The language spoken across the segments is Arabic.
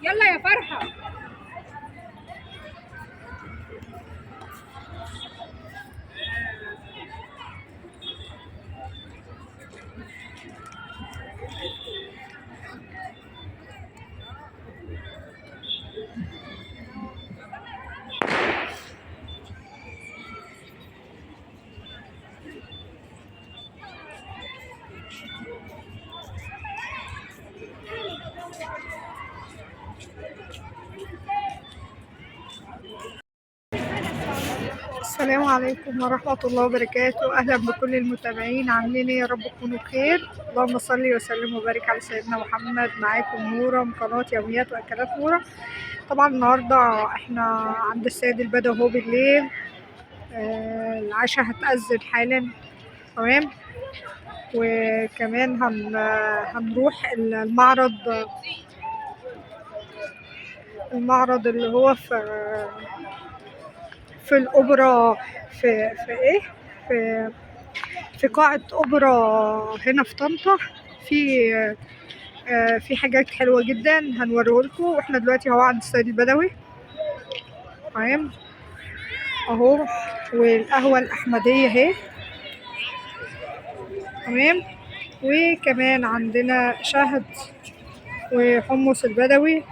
يلا يا فرحة. السلام عليكم ورحمة الله وبركاته. أهلا بكل المتابعين، عاملين ايه؟ يا رب تكونوا بخير. اللهم صل وسلم وبارك على سيدنا محمد. معاكم نورة من قناة يوميات وأكلات نورة. طبعا النهاردة احنا عند السيد البدوي اهو بالليل. العشاء هتأذن حالا، تمام. وكمان هنروح المعرض اللي هو في الأوبرا، في ايه في في قاعة أوبرا هنا في طنطا. في حاجات حلوة جدا هنوريهولكم. واحنا دلوقتي اهو عند السيد البدوي، تمام اهو. والقهوة الأحمدية اهي، تمام. وكمان عندنا شهد وحمص البدوي،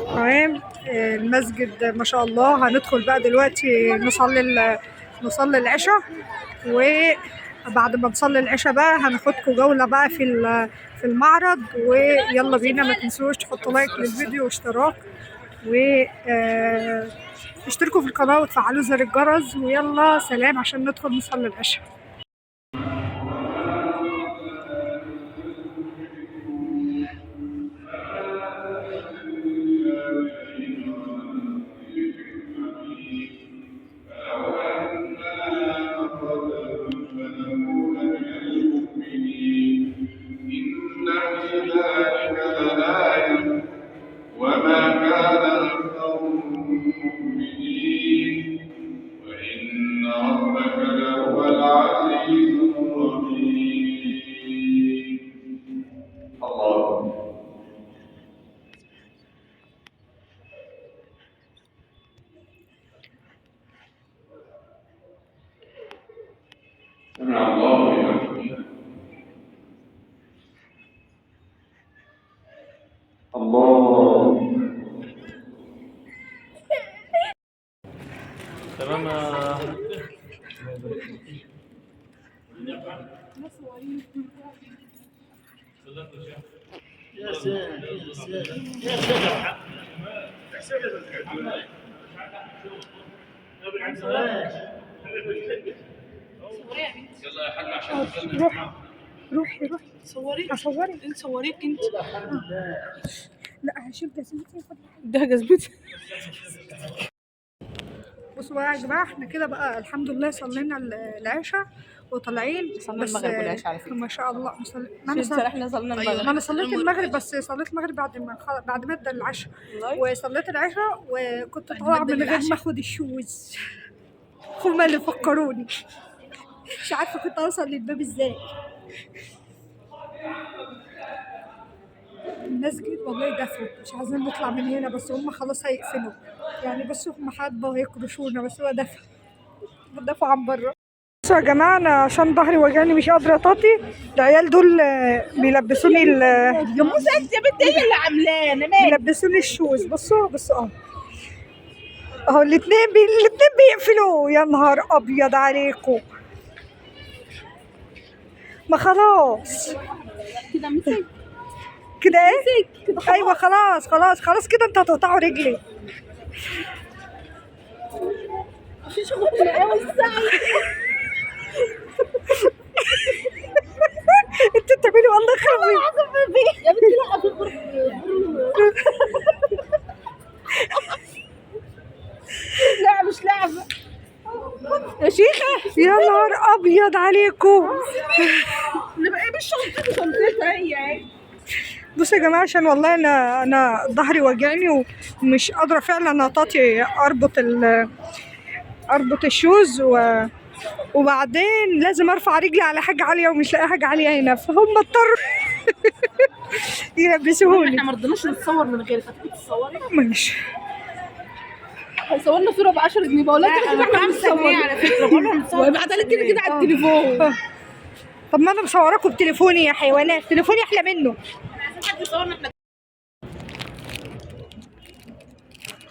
تمام. المسجد ما شاء الله. هندخل بقى دلوقتي نصلي العشاء، وبعد ما نصلي العشاء بقى هناخدكم جولة بقى في المعرض. ويلا بينا، ما تنسوش تحطوا لايك للفيديو واشتراك، اشتركوا في القناة وتفعلوا زر الجرس. ويلا سلام عشان ندخل نصلي العشاء. سمع الله لمن حمده. الله. تمام. يا سلام يا سلام يا سلام. يلا يا حاج عشان روحي صوري اصورك. انت صوريك انت. لا هشيل جزمتي. ده جزمتي. بصوا بقى يا جماعه، احنا كده بقى الحمد لله صلينا العشاء وطالعين صلنا بس المغرب والعشاء على فكرة. ما شاء الله ما شفت انا احنا صلنا ما المغرب. انا صليت المغرب، بس صليت المغرب بعد ما ادى العشاء، والله؟ وصليت العشاء وكنت بعد ما طالعه ادى من غير العشاء. ما اخد الشوز. هما اللي فكروني، مش عارفه كنت اوصل للباب ازاي. المسجد والله دفوا، مش عايزين نطلع من هنا، بس هم خلاص هيقفلوا يعني. بصوا هم حابة هيكرشونا، بس هو دفوا عن بره. بصوا يا جماعة، أنا عشان ظهري وجعني مش قادرة أطاطي. العيال دول بيلبسوني يا موسى انت يا بنت هي اللي عاملاه، انا مالي. بيلبسوني الشوز. بصوا اهو الاتنين بيقفلوا. يا نهار أبيض عليكم، ما خلاص كده مسك كده ايه؟ ايوه خلاص كده انتوا هتقطعوا رجلي. في شغل قوي الساعه. انتوا بتعملوا والله خربي. يا بنتي لا في الغرفه. لا مش لعبه يا شيخه. يا نهار ابيض عليكم. نبقى ايه بالشنطه شنطتها هي. بصوا يا جماعه، عشان والله انا ظهري وجعني ومش قادره فعلا اطاطي اربط الشوز وبعدين لازم ارفع رجلي على حاجه عاليه ومش لاقي حاجه عاليه هنا، فهم اضطروا يلبسوهولي. احنا ما رضيناش نتصور من غيرك، هتيجي تصوري؟ ماشي. هيصورنا صوره ب 10 جنيه. بقول لك احنا بنصور على فكره، بقول لهم نصور ويبعتها لك كده على التليفون. طب ما انا مصوراكم بتليفوني يا حيوانات، تليفوني احلى منه. حد يصورنا احنا.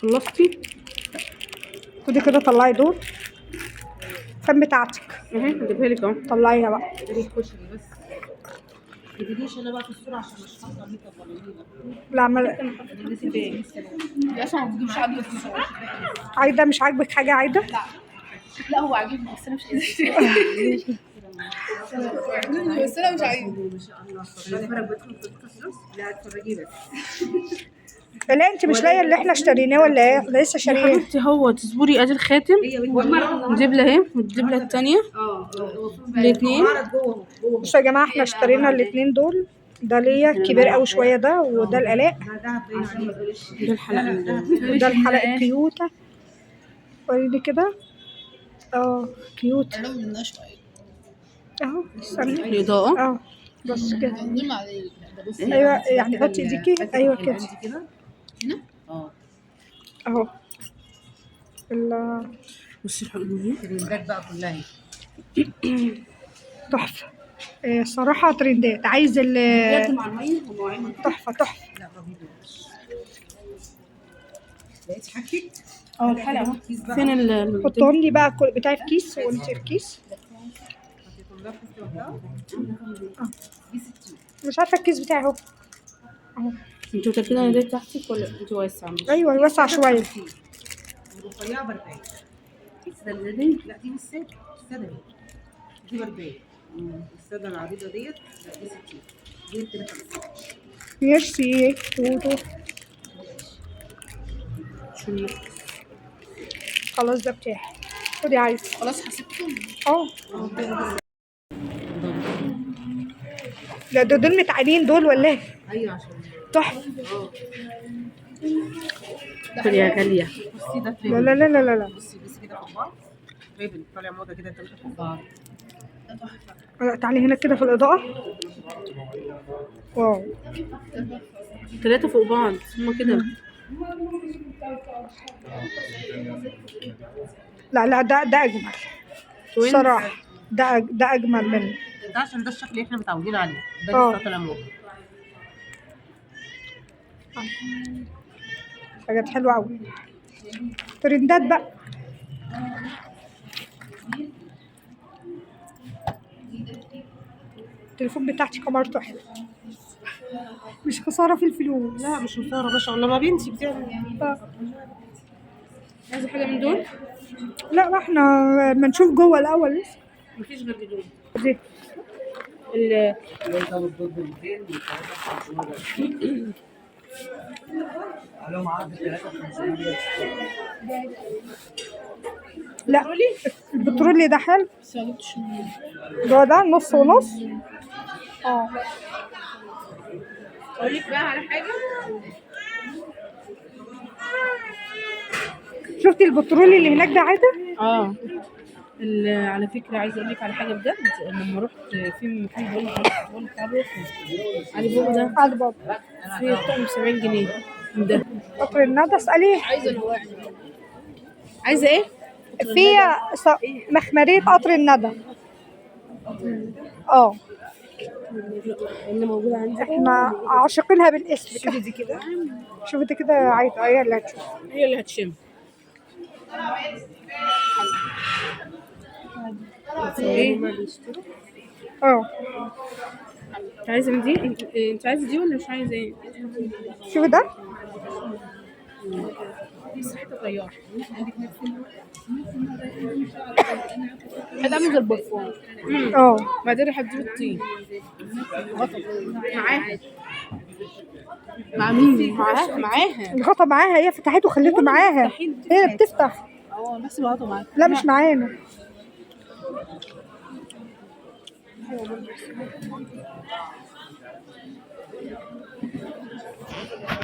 خلصتي؟ خدي كده طلعي دول. فين بتاعتك؟ هجيبها لك اهو. طلعيها بقى. تجيبيش انا بقى في الصوره عشان مش حاطه ميك اب ولا نيله. لا عمل يا عشان ما تجيبش حد في الصور. عايده، مش عاجبك حاجه عايده؟ لا هو عاجبني بس انا مش عايزه اشتري. بس انا مش عايزه. ما شاء الله الفرق بيدخل في القصص. لا اتفرجي بس. لا انت مش لاقيه اللي احنا اشتريناه ولا ايه؟ احنا لسه يا شاريين. حبيبتي هو تصبري ادي الخاتم. الدبله اهي والدبله الثانيه الاثنين. جوه بصوا يا جماعه، احنا اشترينا الاثنين دول. ده ليا كبير قوي شويه ده، وده الالاء، ده الحلقه وده الحلقه الكيوته. وريني كده. كيوت اهو. استني. الاضاءه بس كده. ايوه يعني حطي ايديكي. ايوه كده هنا اهو. بصي الحلقه الترندات بقى كلها تحفه. صراحه ترندات. عايز مع الميه ومواعين. تحفه. لا لقيتي حاجتك؟ الحلقه فين حطهم لي بقى بتاعي في كيس وانت في كيس. مش عارفه الكيس بتاعي اهو. انتوا متاكدين ان ده تحتك ولا انتوا واسعه؟ ايوه يوسع شويه. الرفيعه ب 40. السادة دي؟ لا دي مش ساده، الساده دي ب 40. الساده العريضه ديت لا دي 60. دي كده 50. ميرسي توتو. خلاص ده بتاعي. خدي عايز. خلاص حسبتهم. لا دول متعبين دول ولا ايه؟ ايوه عشان تحفه. خدي يا غاليه. بصي ده لا. بصي كده فوق بعض. ريبن طالع موضه كده ثلاثه فوق بعض. تعالي هنا كده في الاضاءه. واو. 3 فوق بعض هما كده. لا ده اجمل صراحه. ده اجمل منه. ده عشان ده الشكل اللي احنا متعودين عليه. ده لسه طالع موضه. حاجات حلوه قوي. ترندات بقى. التليفون بتاعتي كاميرته حلوه، مش خساره في الفلوس. لا مش خساره ما شاء الله. ما بنتي بتعمل عايزه حاجه من دول؟ لا احنا ما نشوف جوه الاول لسه. مفيش غير دول. دي لا البترولي ده حلو، بس ما جبتش منه. ده نص ونص. اه اقول لك بقى على حاجه. شفتي البترولي اللي هناك ده عادة؟ اه على فكره عايزه اقول لك على حاجه بجد. لما رحت في مكان بقول لك علي بابا ده على بابا في طقم 70 جنيه ده. قطر الندى اسأليه. عايزه ايه؟ في مخمرية قطر الندى. اه اللي موجوده عندي احنا عاشقينها بالاسم. شوفي دي كده، شوفي دي كده عايزة هي اللي هتشوف. هي اللي هتشم. ايه اه انت عايزه من دي؟ انت عايزه دي ولا مش عايزه ايه؟ شوفي ده. بس حته طياره حد عامل زي البرفان. اه بعدين راح تجيب الطين غطا معاها. مع مين؟ معاها الغطا معاها، هي فتحته وخليته معاها، هي اللي بتفتح. اه بس الغطا معاها. لا مش معانا.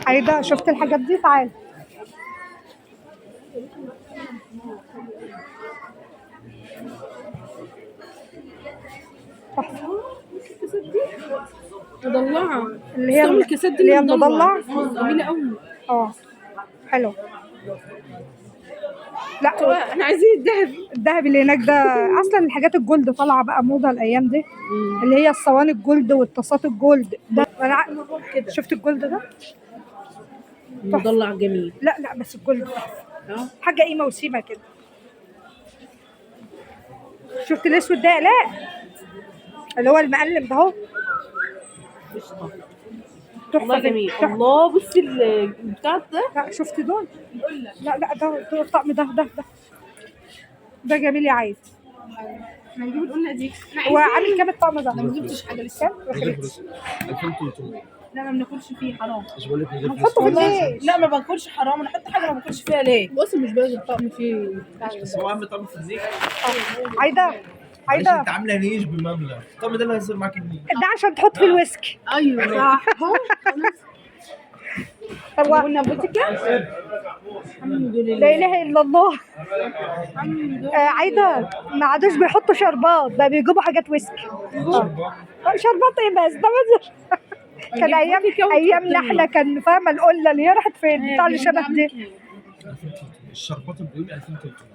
عايدة شفت الحاجات دي؟ تعالي. مضلعه اللي هي الكاسات دي اللي هي مضلعه المضلع. جميله قوي. اه حلو. لا احنا عايزين الذهب. الذهب اللي هناك ده اصلا الحاجات الجولد طالعه بقى موضه الايام دي، اللي هي الصواني الجولد والطاسات الجولد ده. انا شفت الجولد ده مضلع جميل. لا لا بس الجولد حاجه قيمه وسيمه كده. شفت الاسود ده؟ لا اللي هو المقلم ده اهو والله جميل. الله بصي البتاع ده. لا شفت دول؟ لا لا ده الطقم ده جميل يا عايز. احنا هنجيب القلة دي. هو عامل كام الطقم ده؟ ما جبتش حاجه لسه. كام؟ 2300. لا ما بناكلش فيه حرام. مش بقول لك نجيب هنحطه في البيت. لا ما باكلش حرام. انا احط حاجه ما باكلش فيها ليه؟ بص مش باين الطقم فيه. بس هو اهم طقم في الزيت. عايده معلش انت عامله نيش بمبلغ، الطقم ده اللي هيصير معاك جنيه. ده عشان تحط في الويسكي. ايوه صح. هو قلنا بوتيكا. الحمد لله. لا اله الا الله. عايده ما عادوش بيحطوا شربات، بقى بيجيبوا حاجات ويسكي. شربات ايه بس ده كان ايامنا احنا كان فاهمه القله اللي هي راحت فين بتاع اللي شبه دي. الشربات البيومي 2300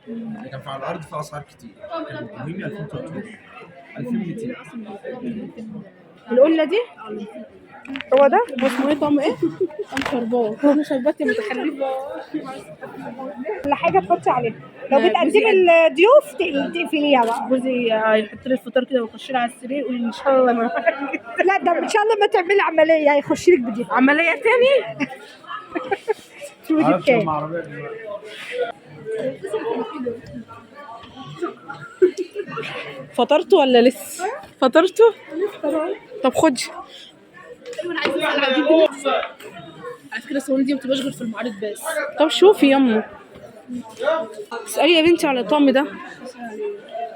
اللي كان على الارض في اسعار كتير، كان البيومي 2300 2200. القله دي هو ده اسمه ايه؟ طعم ايه؟ طعم شربات. طعم شربات يا متخلفه. ولا حاجه تحطي عليها لو بتقدمي الضيوف تقفليها بقى. جوزي هيحط لي الفطار كده ويخش لي على السرير يقول ان شاء الله انا لا ده ان شاء الله ما تعملي عمليه هيخش لك بدي عمليه تاني. شوفي دي بكام. فطرتوا ولا لسه؟ فطرتوا؟ طب خدي. انا عايزه اسال على فكره الصواني دي ما بتبقاش غير في المعارض بس. طب شوفي يما اسالي يا بنتي على الطقم ده.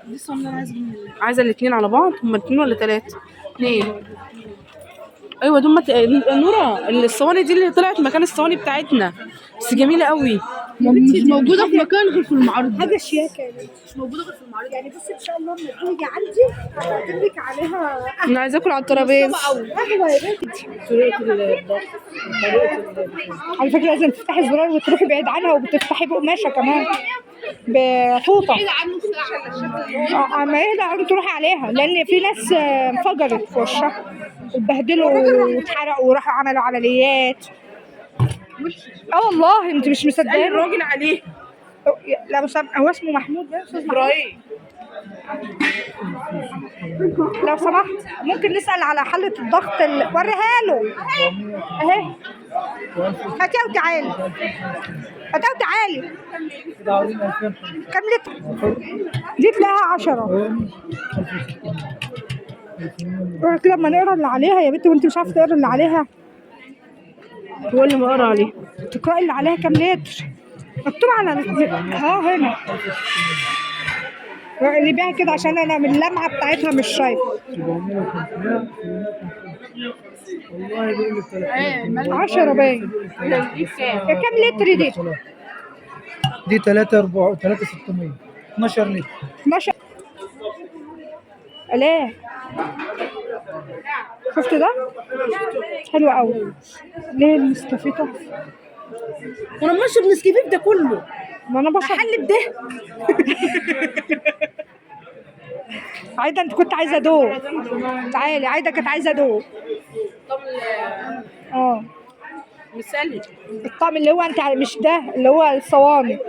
دي الصواني اللي انا عايزه الاثنين على بعض. هما الاثنين ولا ثلاثه؟ اثنين. ايوه دول نورا الصواني دي اللي طلعت مكان الصواني بتاعتنا بس جميله قوي. مش موجوده في مكان غير في المعارض. حاجه شياكه يعني مش موجوده غير في المعارض. يعني بصي ان شاء الله لما تيجي عندي هقدم لك عليها انا عايزه اكل على الترابيزه. قهوه يا بنتي. طريقه الضغط. على فكره لازم تفتحي الزرار وتروحي بعيد عنها وبتفتحي بقماشه كمان بحوطه. اما ايه ده تروحي عليها لان في ناس انفجرت في وشها اتبهدلوا واتحرقوا وراحوا عملوا عمليات. والله انت مش مصدقين الراجل عليه. لو هو اسمه محمود ده استاذ ابراهيم. لو سمحت ممكن نسال على حاله الضغط وريها له اهي. هاتيها وتعالي هاتيها وتعالي. كام لتر دي؟ تلاقيها 10 لما نقرا اللي عليها يا بنتي وانت مش عارفه تقرا اللي عليها. هو اللي مقرا عليه. تقراي اللي عليها كام لتر. مكتوب على هنا اللي بيها كده عشان انا من اللمعه بتاعتها مش شايفه. 10 باين. كام لتر دي؟ دي 3 600 12 لتر. 12. ليه؟ شفت ده؟ حلو قوي. ليه النسكافيه تحفه؟ وانا بشرب نسكافيه ده كله. ما انا بشرب. هحلب ده. عايده انت كنت عايزه دوق. تعالي عايده كانت عايزه دوق. مثالي الطعم اللي هو انت مش ده اللي هو الصواني.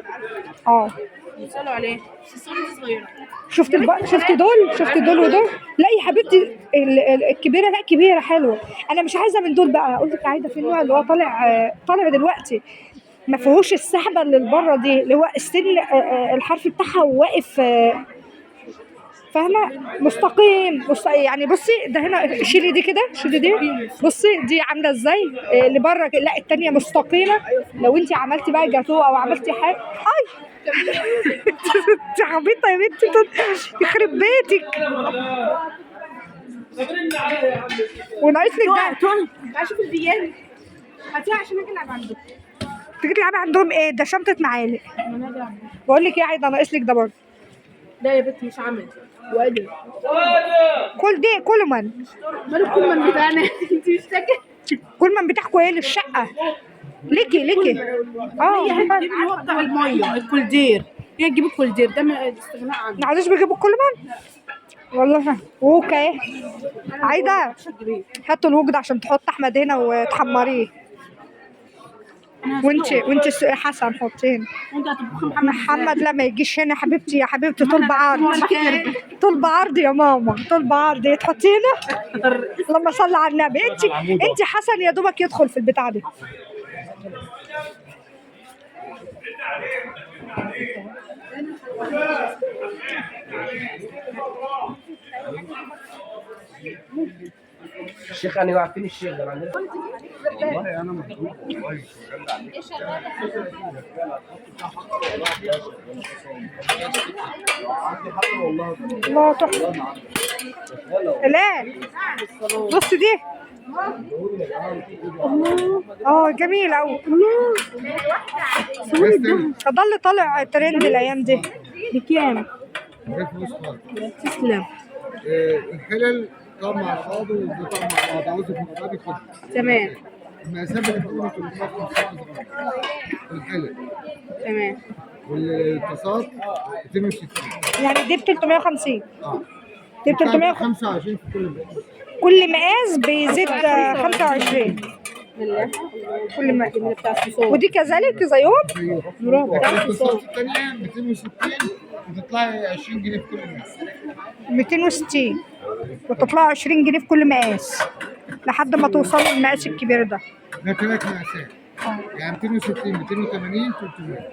مثالوا عليه الصواني صغيره. شفت شفت دول ودول. لا يا حبيبتي الكبيره، لا كبيره حلوه. انا مش عايزه من دول بقى. اقول لك عايده في النوع اللي هو طالع دلوقتي ما فيهوش السحبه اللي بره دي، اللي هو السن الحرف بتاعها واقف فاهمه مستقيم. يعني بصي ده هنا شيلي دي كده، شيلي دي. بصي دي عامله ازاي اللي بره، لا التانيه مستقيمه. لو انت عملتي بقى جاتوه او عملتي حاجه انت عبيطه يا بنتي، يخرب بيتك. وناقص لك ده. اشوف البيان هاتيها عشان اجي العب عندكم. تيجي تلعبي عندهم ايه؟ ده شنطه معالق. بقول لك ايه يا عايده، ناقص لك ده برضه. لا يا بنت مش عمل وادي كل دي كل من مالك كل من بتاعنا. انت مش فاكره كل من بتاعكم ايه للشقه؟ ليكي هي هتجيب اللي هو بتاع الميه الكولدير. هي تجيب الكولدير ده استغناء عنه. ما عادوش بيجيبوا كل من والله. اوكي عايده هاتوا الوجد عشان تحط احمد هنا وتحمريه. وانت حسن حطين. وانت هتطبخي محمد لا ما يجيش هنا حبيبتي. يا حبيبتي طول بعرض، طول بعرض يا ماما، طول بعرض تحطينا. لما صلي على النبي. انت حسن يا دوبك يدخل في البتاع دي. الشيخ يعني عارفين الشيخ ده عندنا. والله انا مبسوط والله شغال عليك. الله تحفه. لا بص دي. جميل قوي. ده اللي طالع ترند الايام دي. بكام؟ تسلم. الحلل طعم مع بعض وده طعم مع بعض. عاوز المقدار ياخد. تمام. المقاسات بتكون 365 الحلل. تمام. والطاسات 62. يعني دي ب 350. دي ب 325 في كل مقاس. كل مقاس بيزيد 25. كل مقاس. ودي كذلك زيهم. الطاسات الثانيه 260 بتطلعي 20 جنيه في كل مقاس. 260 وتطلع 20 جنيه في كل مقاس لحد ما توصلوا للمقاس الكبير ده. ده 3 مقاسات. يعني 260 280 300.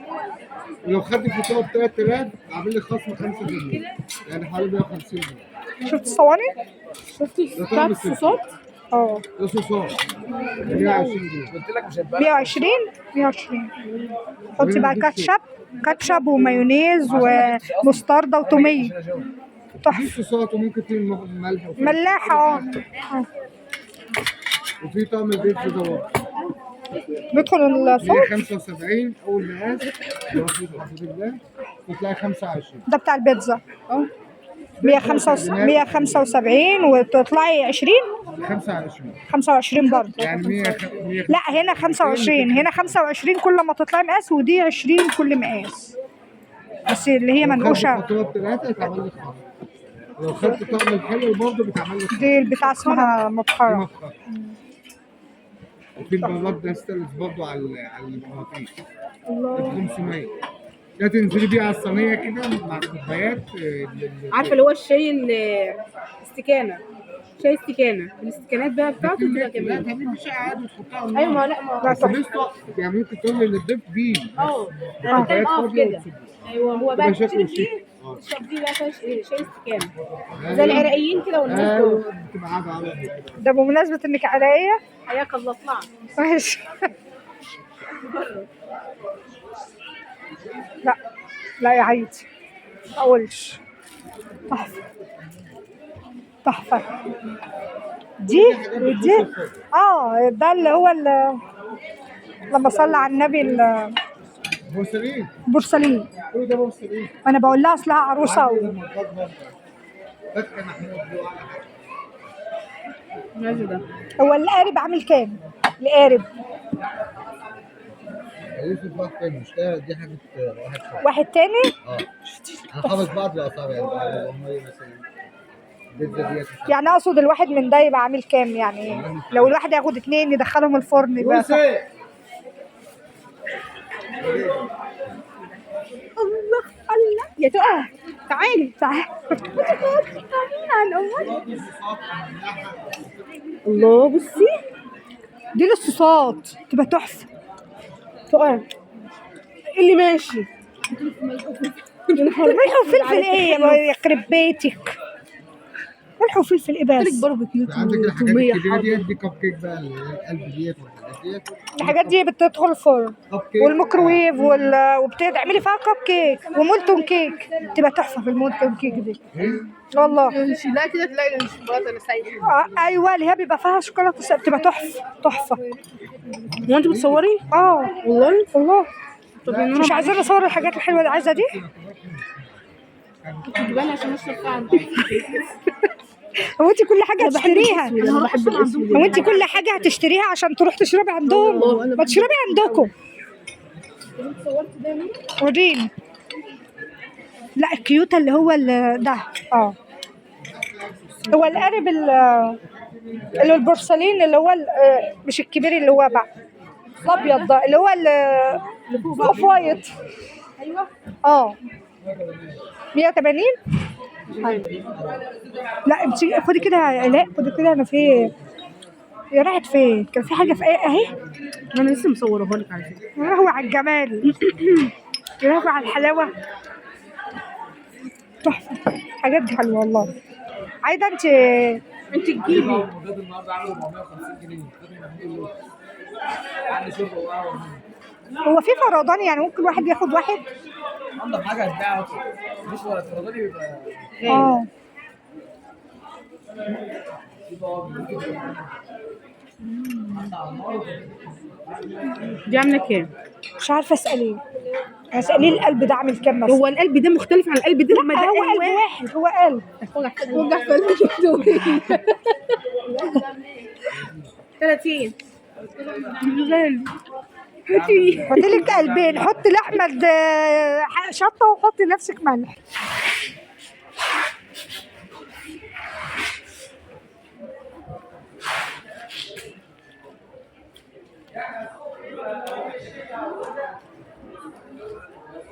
ولو خدت الفاتوره ب 3000 عامل لي خصم 5 جنيه. يعني حوالي 150 جنيه. شفت الصواني؟ شفتي بتاعت الصوصات؟ ده صوصات 120 جنيه. قلت لك مش هتبقى 120 120. حطي بقى كاتشب ومايونيز ومستردة وتومية. دي تحفة. صوصات وممكن تجيب ملح ملاحة. وفي طعم البيتزا ده برضه. بيدخل الصوص 175 اول مقاس اللي هو فيه الحمد لله وتلاقي 25. ده بتاع البيتزا 175 وتطلعي 20 25 برضه. يعني 100 لا هنا 25. هنا 25 كل ما تطلعي مقاس، ودي 20 كل مقاس بس اللي هي منقوشه. لو خدت طعم الحلو برضه بيتعمل لك. دي البتاع اسمها مبخره. وفي البلاط ده ستانلس برضه على المغناطيس. الله 500. ده تنزلي بيه على الصينيه كده مع الكوبايات. عارفه اللي هو الشاي الاستكانه. شاي استكانه. الاستكانات بقى بتاعته بتبقى لا جميله. تعملي شاي عادي وتحطها. ايوه ما لا ما بس يعني ممكن تقول للضيف بيه. كده. ايوه هو بقى تشرب دي بقى شاي استكانه زي العراقيين كده والناس دول. بتبقى قاعده على ده بمناسبه انك عراقيه. حياك الله اطلع. ماشي. لا يا عيدي ما اقولش. تحفه تحفه. دي ده اللي هو لما صلى على النبي بورسلين البورسلين. كل ده بورسلين. انا بقول لها اصلها عروسه فتح محمود ماشي ده. هو القارب عامل كام؟ القارب يوسف بقى تاني مش ده، دي حاجة واحد شوية. واحد تاني. أنا حافظ بعض الأسعار يعني هم مثلا البيتزا ديت يعني اقصد الواحد من ده يبقى عامل كام؟ يعني لو الواحد ياخد 2 يدخلهم الفرن يبقى صح. الله الله يا تقى تعالي الله بصي دي الصوصات تبقى تحفه. تقى اللي ماشي ملح وفلفل ايه يخرب بيتك؟ ملح وفلفل ايه بس؟ باربيكيو عندك الحاجات الكبيرة دي كب كيك بقى اللي هي القلب ديت والحاجات ديت. الحاجات دي بتدخل الفرن كب كيك والميكروويف وبتعملي فيها كب كيك ومولتون كيك تبقى تحفه في المولتون كيك دي والله. لا كده تلاقي الشوكولاته اللي سايحه. ايوه اللي هي بيبقى فيها شوكولاته بتبقى تحفه تحفه. هو انت بتصوري؟ والله والله. طب مش عايزين نصور الحاجات الحلوه اللي عايزه دي. تجيبها لي عشان اشرب فيها. هو انت كل حاجه هتشتريها؟ انا بحب الاسود. هو انت كل حاجه هتشتريها عشان تروح تشربي عندهم؟ ما تشربي عندكم. وريني. لا الكيوتا اللي هو ده هو القارب اللي البورسلين اللي هو مش الكبير اللي هو بقى الابيض ده اللي هو اوف وايت. ايوه 180. لا انت خدي كده يا الاء خدي كده. انا في هي راحت فين؟ كان في حاجه في ايه اهي. انا لسه مصورها لك على فكره. يا لهوي على الجمال يا لهوي على الحلاوه تحفه. حاجات حلوه والله. عايده انت تجيبي النهارده عامل 450 جنيه. عندي شرب وقهوه. هو في فردان يعني ممكن واحد ياخد واحد؟ عندك حاجه هتبيعها اصلا مش ولا الفرداني بيبقى دي عامله كام؟ مش عارفه اساليه. اساليه القلب ده عامل كام مثلا؟ هو القلب ده مختلف عن القلب ده؟ لا هو قلب واحد. هو قلب وجع قلبي شفته 30 غالي. هاتي لك قلبين. حطي لاحمد شطه وحطي نفسك ملح.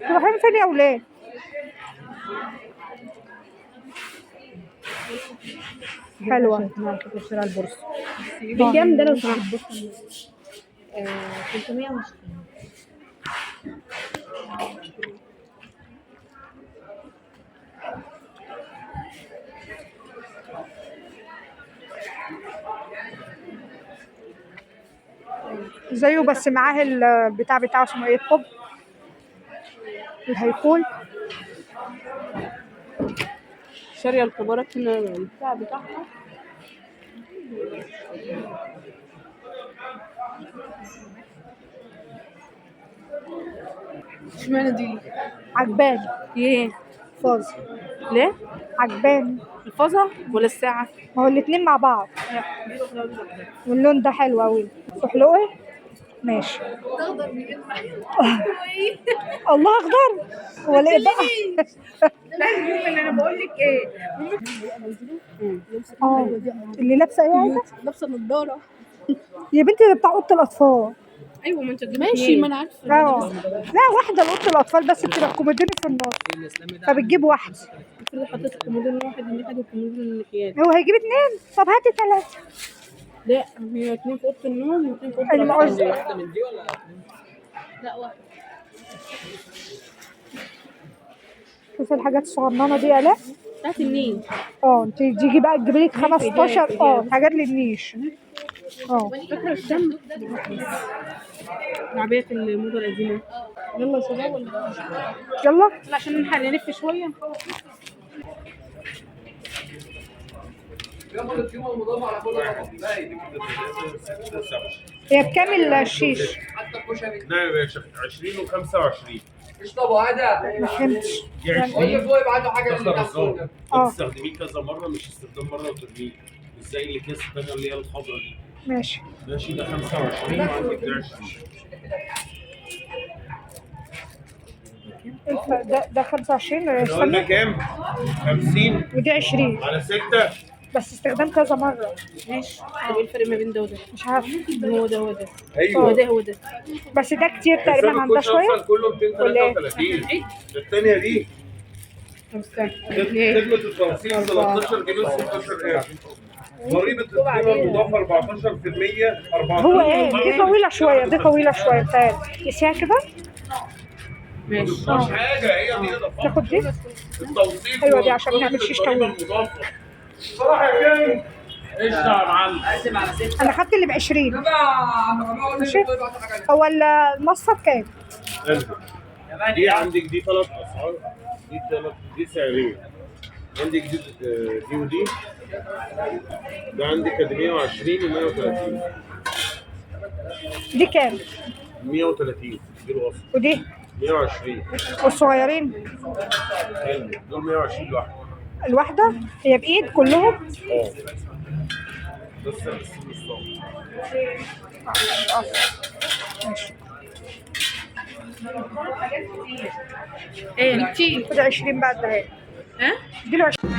رايحين فين يا ولاد؟ حلوه. اشتري البورصه بكام ده لو سمحت؟ 320. زيه بس معاه البتاع بتاعه اسمه ايه؟ الطب الهيكول. شاريه الكبارات هنا البتاع بتاعها. اشمعنى دي؟ عجباني. ايه؟ فاظ. ليه؟ عجباني. الفازة ولا الساعة؟ ما هو الاتنين مع بعض. واللون ده حلو قوي. تحلقي؟ ماشي. الله اخضر ولا ايه بقى؟ لا انا بقول لك ايه؟ اللي لابسه ايه عايزه؟ لابسه نضاره. يا بنتي ده بتاع اوضه الاطفال. ايوه ما انت ماشي ما انا عارفه. لا واحده لاوضه الاطفال بس بتبقى الكومودين في النص فبتجيب واحده. افرض حطيت الكومودين واحد الناحيه والكومودين الناحيه. هو هيجيب 2. طب هاتي 3. لا هي 2 في اوضه النوم و2 في اوضه الأوضة. واحده من دي ولا لا واحده. شوفي الحاجات الصغننه دي يا لا. بتاعت النيل. انت تيجي بقى تجيبي لك 15 حاجات للنيش. فاكره الشم العبايات الموضه القديمه. يلا يا شباب ولا يلا. عشان نلحق نلف شويه. هي بكام الشيش؟ نعم يا باشا 20 و25. ما فهمتش. دي 20 ده خرزان اه. بتستخدميه كذا مره، مش استخدام مره وترميه، مش زي الاكياس الثانيه اللي هي الخضراء دي. ماشي. ماشي ده 25 وعندك ده 20. ده 25 احنا قلنا استنى. كام؟ 50 ودي 20 على 6. بس استخدام كذا مرة. ماشي. طب ايه الفرق ما بين ده وده؟ مش عارفة. هو ده هو ده. ايوه هو ده هو ده. بس ده كتير تقريبا عن ده شوية. كله ولا إيه؟ 233. الثانيه دي خدمه التوصيل 13 جنيه 16 قرش. ضريبه القيمه المضافه 14%. 14. هو ايه؟ دي طويلة شوية، دي طويلة شوية بتاعت قيسيها كده. ماشي. مش حاجه، هي دي اضافات تاخد دي؟ التوصيل. ايوه دي عشان نعمل شيش طويل. صراحه كام؟ ايش يا معلم؟ انا خدت اللي ب 20. ماشي. هو المصفى بكام؟ دي عندك دي 3 اسعار، دي سعرين. عندك دي ودي. ده عندك 120 و130. دي كام؟ 130 دي الوسط. ودي 120. والصغيرين حلو، دول 120 لوحده. الواحدة هي بإيد كلهم؟ اه بس الصوت. ماشي. ايه كتير. خد 20 بعد ده. ها؟ دي له 20.